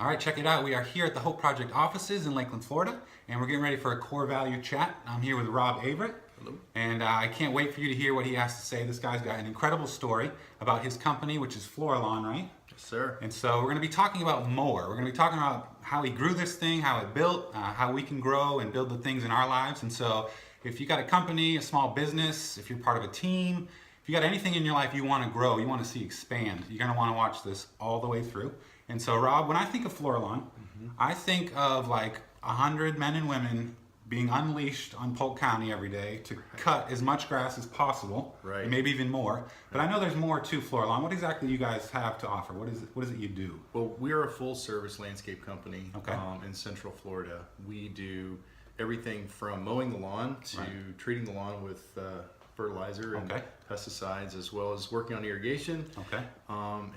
All right, check it out. We are here at the Hope Project offices in Lakeland, Florida, and we're getting ready for a core value chat. I'm here with Rob Averitt. Hello. And I can't wait for you to hear what he has to say. This guy's got an incredible story about his company, which is Floralawn, right? Yes, sir. And so we're going to be talking about more. We're going to be talking about how he grew this thing, how it built, how we can grow and build the things in our lives. And so if you got a company, a small business, if you're part of a team, if you got anything in your life you want to grow, you want to see expand, you're going to want to watch this all the way through. And so, Rob, when I think of Floralawn, I think of like 100 men and women being unleashed on Polk County every day to cut as much grass as possible, Right. and maybe even more. But I know there's more to Floralawn. What exactly do you guys have to offer? What is it you do? Well, we're a full-service landscape company Okay. In Central Florida. We do everything from mowing the lawn to Right. treating the lawn with fertilizer and Okay. pesticides, as well as working on irrigation. Okay.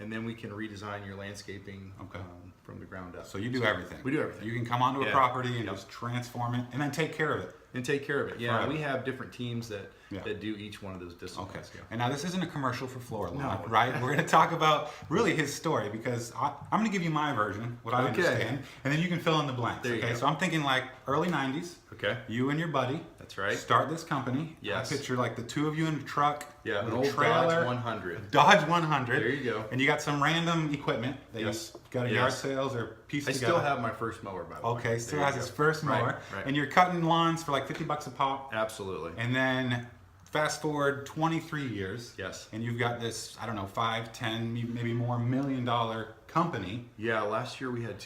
And then we can redesign your landscaping Okay. from the ground up. So you do everything. We do everything. You can come onto a Yeah. property and Yep. just transform it and then take care of it. And take care of it. Yeah, Forever. we have different teams that Yeah. do each one of those disciplines. Okay. Yeah. And now this isn't a commercial for Floralawn, No. right? We're going to talk about really his story because I'm going to give you my version, what I Okay. understand, and then you can fill in the blanks. There you Okay. go. So I'm thinking like early 90s. Okay. You and your buddy. That's right. Start this company. Yes. I picture like the two of you in a truck. Yeah, with an a old trailer. Dodge 100. Dodge 100. There you go. And you got some random equipment that Yes. you got a Yes. yard sales or piece I together. still have my first mower, by the way. Okay, still There has you his go. first Right, mower. right. And you're cutting lawns for like $50 a pop. Absolutely. And then fast forward 23 years. Yes. And you've got this, I don't know, 5, 10, maybe more $1 million company. Yeah, last year we had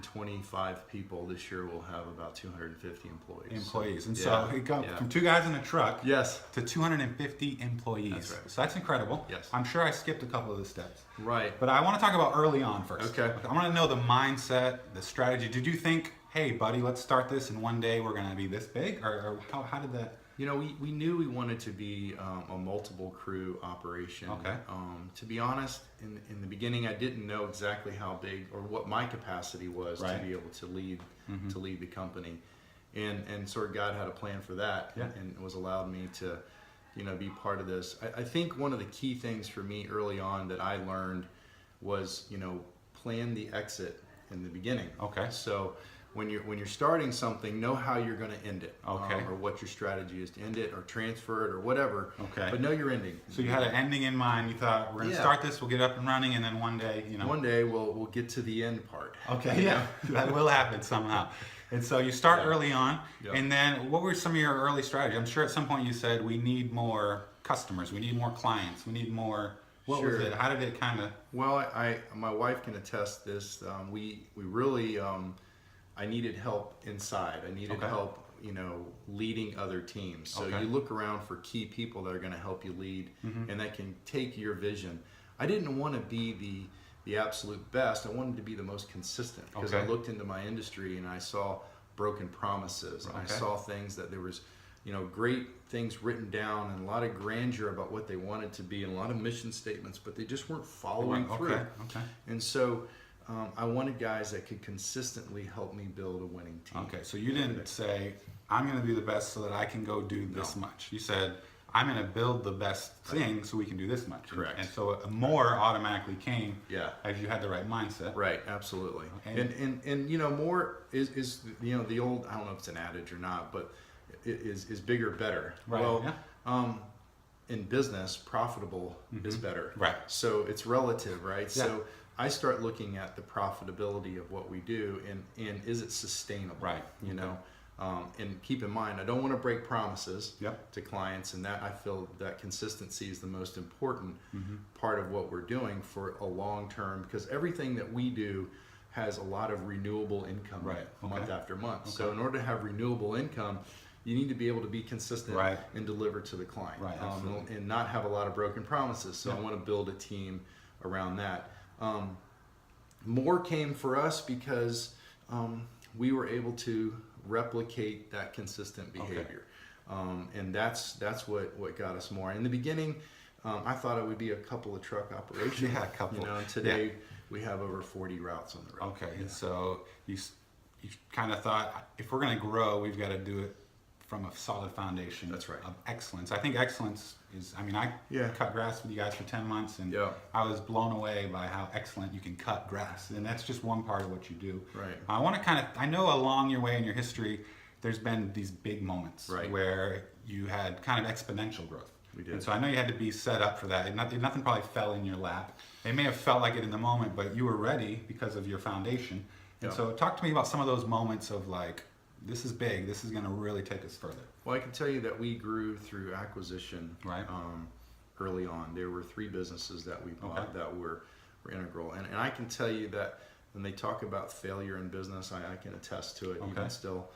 225 people. This year we'll have about 250 employees. And Yeah, so it got yeah. from 2 guys in a truck Yes. to 250 employees. That's right. So that's incredible. Yes. I'm sure I skipped a couple of the steps. Right. But I want to talk about early on first. Okay. I want to know the mindset, the strategy. Did you think, hey, buddy, let's start this and one day we're going to be this big? Or how did that? You know, we knew we wanted to be a multiple crew operation. Okay. To be honest, in the beginning, I didn't know exactly how big or what my capacity was Right. to be able to lead the company, and sort of God had a plan for that, Yeah. and was allowed me to, be part of this. I think one of the key things for me early on that I learned was, plan the exit in the beginning. Okay. So when you're starting something, know how you're going to end it, Okay. or what your strategy is to end it or transfer it or whatever. Okay. But know your ending. So you had an ending in mind. You thought, we're going to Yeah. start this, we'll get up and running, and then one day, One day we'll get to the end part. Okay, yeah, that will happen somehow. And so you start Yeah. early on, Yeah. and then what were some of your early strategies? I'm sure at some point you said, we need more customers, we need more clients, we need more. What was Sure. it? How did it kind of? Well, my wife can attest this. We really I needed help inside. I needed Okay. help, leading other teams. So Okay. you look around for key people that are going to help you lead, and that can take your vision. I didn't want to be the absolute best. I wanted to be the most consistent, because I Okay. looked into my industry and I saw broken promises, and I Okay. saw things that there was, great things written down and a lot of grandeur about what they wanted to be and a lot of mission statements, but they just weren't following through. Okay. And so I wanted guys that could consistently help me build a winning team. Okay. So you didn't say, I'm going to be the best so that I can go do this much. You said, I'm going to build the best thing so we can do this much. Correct. And so more automatically came Yeah. as you had the right mindset. Right, absolutely. And- And more is the old, I don't know if it's an adage or not, but it is bigger better. Right, Well, yeah. in business, profitable is better. Right. So it's relative, right? Yeah. So I start looking at the profitability of what we do, and is it sustainable? Right, You know, and keep in mind, I don't want to break promises Yep. to clients, and that I feel that consistency is the most important Mm-hmm. part of what we're doing for a long term, because everything that we do has a lot of renewable income Right, month okay. after month. So in order to have renewable income, you need to be able to be consistent Right. and deliver to the client, Right, absolutely. and not have a lot of broken promises. So Yeah. I want to build a team around that. More came for us because we were able to replicate that consistent behavior. And that's what got us more. In the beginning, I thought it would be a couple of truck operations. Yeah, a couple. And today we have over 40 routes on the road. Okay, and so you kind of thought, if we're going to grow, we've got to do it from a solid foundation. That's right. Of excellence. I think excellence is, I mean, I cut grass with you guys for 10 months, and I was blown away by how excellent you can cut grass, and that's just one part of what you do. Right. I want to I know along your way in your history, there's been these big moments where you had kind of exponential growth. We did. And so I know you had to be set up for that. Nothing probably fell in your lap. It may have felt like it in the moment, but you were ready because of your foundation. And so talk to me about some of those moments of like, this is big, this is going to really take us further. Well, I can tell you that we grew through acquisition early on. There were 3 businesses that we bought that were integral. And I can tell you that when they talk about failure in business, I can attest to it even still.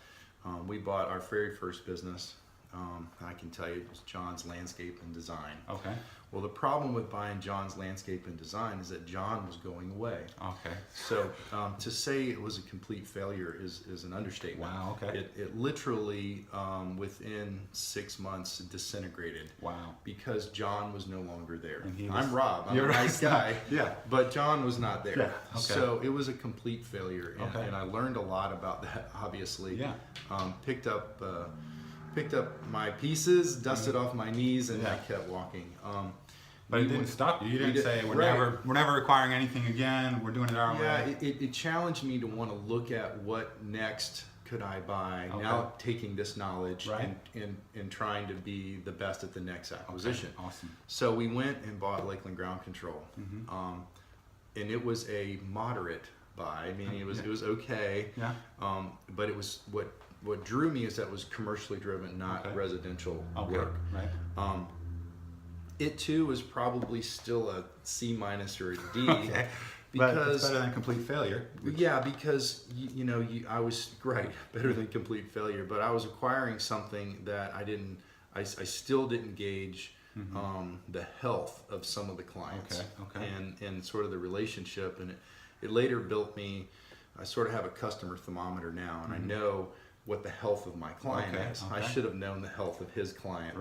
We bought our very first business. I can tell you it was John's Landscape and Design. Okay. Well, the problem with buying John's Landscape and Design is that John was going away. Okay. So to say it was a complete failure is an understatement. Wow, okay. It literally, within 6 months, disintegrated. Wow. Because John was no longer there. And I'm Rob. I'm a nice guy. But John was not there. Yeah. Okay. So it was a complete failure. And I learned a lot about that, obviously. Yeah. Picked up my pieces, dusted off my knees, and I kept walking. But it didn't stop you. You didn't say we're never acquiring anything again. We're doing it our way. Yeah, it challenged me to want to look at what next could I buy. Now taking this knowledge and trying to be the best at the next acquisition. Okay. Awesome. So we went and bought Lakeland Ground Control, and it was a moderate buy. I mean, it was okay. Yeah. But it was what drew me is that it was commercially driven, not residential work. Right. It too was probably still a C- or a D. Okay. Because but it's better than complete failure. Yeah, because I was better than complete failure. But I was acquiring something that I still didn't gauge the health of some of the clients. Okay. And sort of the relationship, and it later built me. I sort of have a customer thermometer now, and I know what the health of my client is. I should have known the health of his client,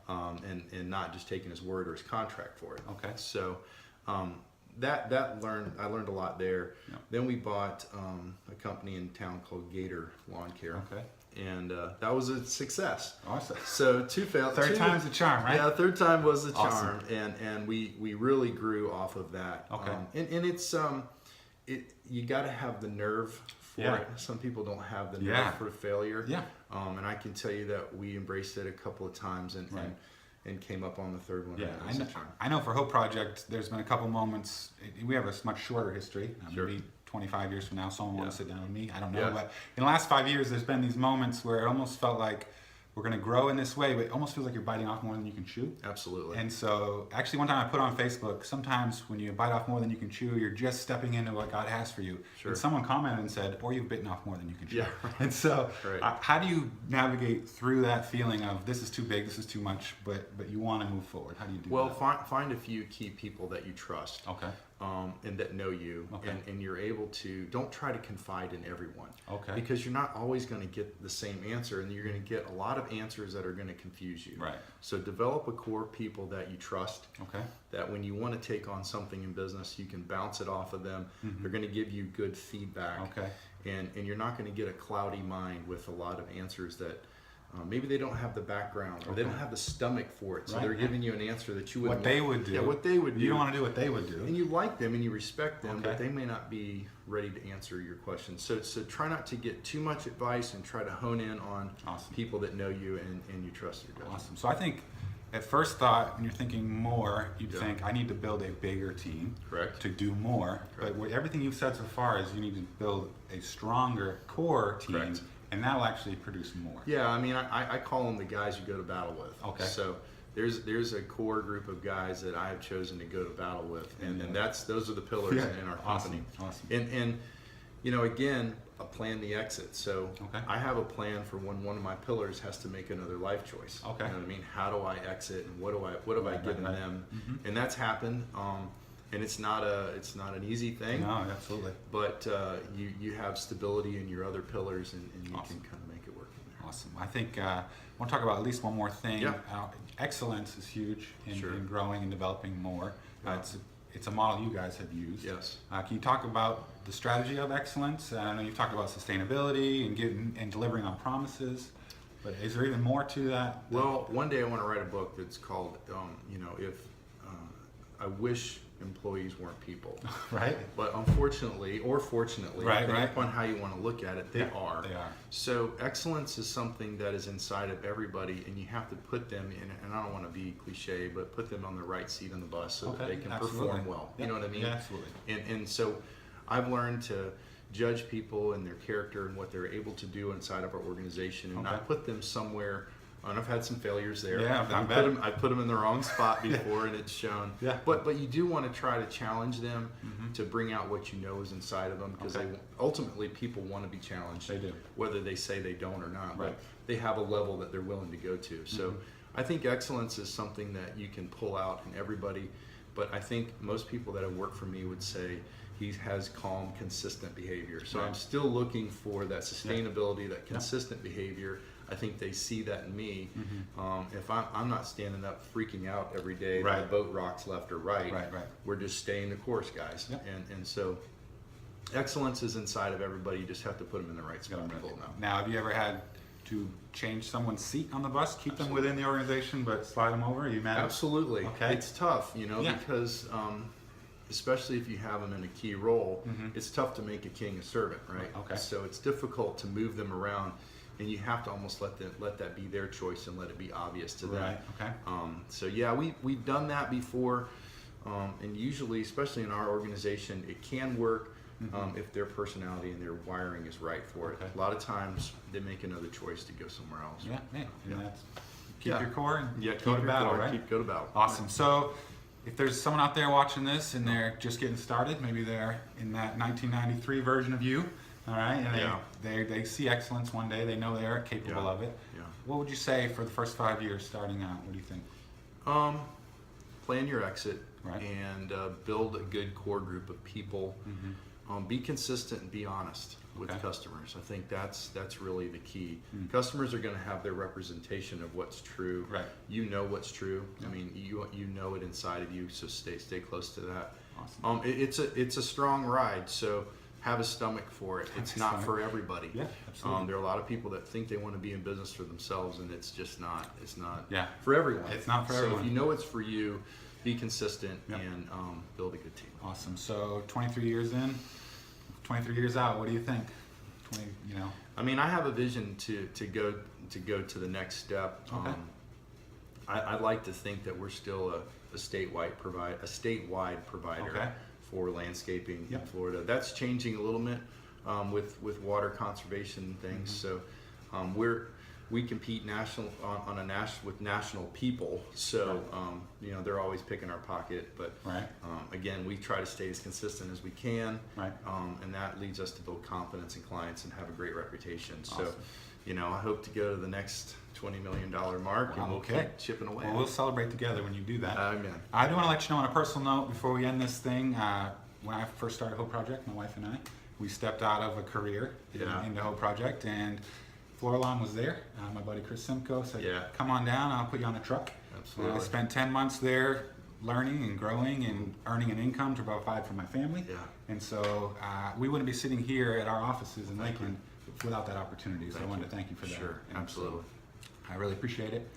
and not just taken his word or his contract for it. Okay. So I learned a lot there. Yep. Then we bought a company in town called Gator Lawn Care. Okay. And that was a success. Awesome. So third time's the charm, right? Yeah, third time was the charm, and we really grew off of that. Okay. And it's you got to have the nerve. It. Some people don't have the nerve for failure. Yeah. And I can tell you that we embraced it a couple of times and came up on the third one. Yeah, I know for Hope Project, there's been a couple moments. We have a much shorter history. Maybe 25 years from now, someone wants to sit down with me. I don't know. But in the last 5 years, there's been these moments where it almost felt like we're going to grow in this way, but it almost feels like you're biting off more than you can chew. Absolutely. And so, actually, one time I put on Facebook, sometimes when you bite off more than you can chew, you're just stepping into what God has for you. Sure. And someone commented and said, or you've bitten off more than you can chew. Yeah. And so, how do you navigate through that feeling of this is too big, this is too much, but you want to move forward? How do you do that? Well, find a few key people that you trust. Okay. And that know you, and you're able to, don't try to confide in everyone. Okay. Because you're not always going to get the same answer, and you're going to get a lot of answers that are going to confuse you. Right. So develop a core of people that you trust. Okay. That when you want to take on something in business, you can bounce it off of them. Mm-hmm. They're going to give you good feedback. Okay. And you're not going to get a cloudy mind with a lot of answers that maybe they don't have the background or they don't have the stomach for it. So they're giving you an answer that you wouldn't what they would do. Yeah, what they would do. You don't want to do what they would do. And you like them and you respect them, but they may not be ready to answer your questions. So try not to get too much advice and try to hone in on people that know you and you trust your judgment. Awesome. So I think at first thought, when you're thinking more, you'd think, I need to build a bigger team to do more. Correct. But everything you've said so far is you need to build a stronger core team. Correct. And that'll actually produce more. Yeah, I mean, I call them the guys you go to battle with. Okay. So there's a core group of guys that I have chosen to go to battle with, and those are the pillars in our company. Awesome. And again, a plan the exit. So I have a plan for when one of my pillars has to make another life choice. Okay. You know what I mean? How do I exit, and what have I given them? Mm-hmm. And that's happened. And it's not an easy thing. No, absolutely. But you have stability in your other pillars, and you can kind of make it work from there. Awesome. I think I want to talk about at least one more thing. Yeah. Excellence is huge in growing and developing more. It's a model you guys have used. Yes. Can you talk about the strategy of excellence? I know you've talked about sustainability and delivering on promises. But is there even more to that? Well, one day I want to write a book that's called, if I wish employees weren't people. Right. But unfortunately, or fortunately, depending right. upon how you want to look at it, they are. They are. So excellence is something that is inside of everybody, and you have to put them in, and I don't want to be cliche, but put them on the right seat on the bus so that they can perform well. Yep. You know what I mean? Yeah, absolutely. And so I've learned to judge people and their character and what they're able to do inside of our organization, and not put them somewhere. And I've had some failures there. Yeah, I put them in the wrong spot before, and it's shown. Yeah. But you do want to try to challenge them to bring out what you know is inside of them, because ultimately people want to be challenged. They do. Whether they say they don't or not. Right. But they have a level that they're willing to go to. So I think excellence is something that you can pull out in everybody. But I think most people that have worked for me would say he has calm, consistent behavior. So I'm still looking for that sustainability, that consistent behavior. I think they see that in me. If I'm not standing up freaking out every day that the boat rocks left or right, we're just staying the course, guys. And so excellence is inside of everybody. You just have to put them in the right spot. Now, have you ever had to change someone's seat on the bus, keep them within the organization, but slide them over? Are you mad? Absolutely. Okay. It's tough, because especially if you have them in a key role, it's tough to make a king a servant, right? Okay. So it's difficult to move them around, and you have to almost let that be their choice and let it be obvious to them. Right. Okay. So yeah, we've done that before, and usually, especially in our organization, it can work if their personality and their wiring is right for it. A lot of times they make another choice to go somewhere else. And that's keep your core and go to battle, right? Go to battle. Awesome. So if there's someone out there watching this and they're just getting started, maybe they're in that 1993 version of you, all right, and they see excellence one day, they know they are capable of it. What would you say for the first 5 years starting out? What do you think? Plan your exit and build a good core group of people. Be consistent and be honest with customers. I think that's really the key. Customers are going to have their representation of what's true. You know what's true. I mean, you know it inside of you. So stay close to that. Awesome. It's a strong ride. So have a stomach for it. It's not for everybody. Yeah, absolutely. There are a lot of people that think they want to be in business for themselves, and it's just not. It's not Yeah. for everyone. It's not for everyone. So if you know it's for you, be consistent and build a good team. Awesome. So 23 years in, 23 years out, what do you think? I mean, I have a vision to go to the next step. I like to think that we're still a statewide provider for landscaping in Florida. That's changing a little bit with water conservation things. So we compete with national people. So they're always picking our pocket. But again, we try to stay as consistent as we can. And that leads us to build confidence in clients and have a great reputation. Awesome. So I hope to go to the next $20 million mark, and we'll keep chipping away. Well, we'll celebrate together when you do that. Amen. I do want to let you know on a personal note before we end this thing. When I first started Hope Project, my wife and I, we stepped out of a career into Hope Project, and Floralawn was there. My buddy Chris Simcoe said, "Come on down. I'll put you on a truck." Absolutely. I spent 10 months there, learning and growing and earning an income to provide for my family. And so we wouldn't be sitting here at our offices in Lakeland without that opportunity. So I wanted to thank you for that. Sure, absolutely. I really appreciate it.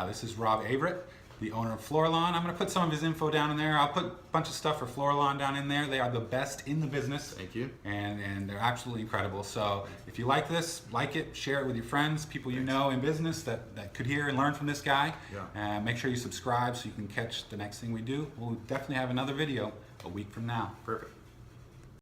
This is Rob Averitt, the owner of Floralawn. I'm going to put some of his info down in there. I'll put a bunch of stuff for Floralawn down in there. They are the best in the business. Thank you. And they're absolutely incredible. So if you like this, like it, share it with your friends, people you know in business that could hear and learn from this guy. Make sure you subscribe so you can catch the next thing we do. We'll definitely have another video a week from now. Perfect.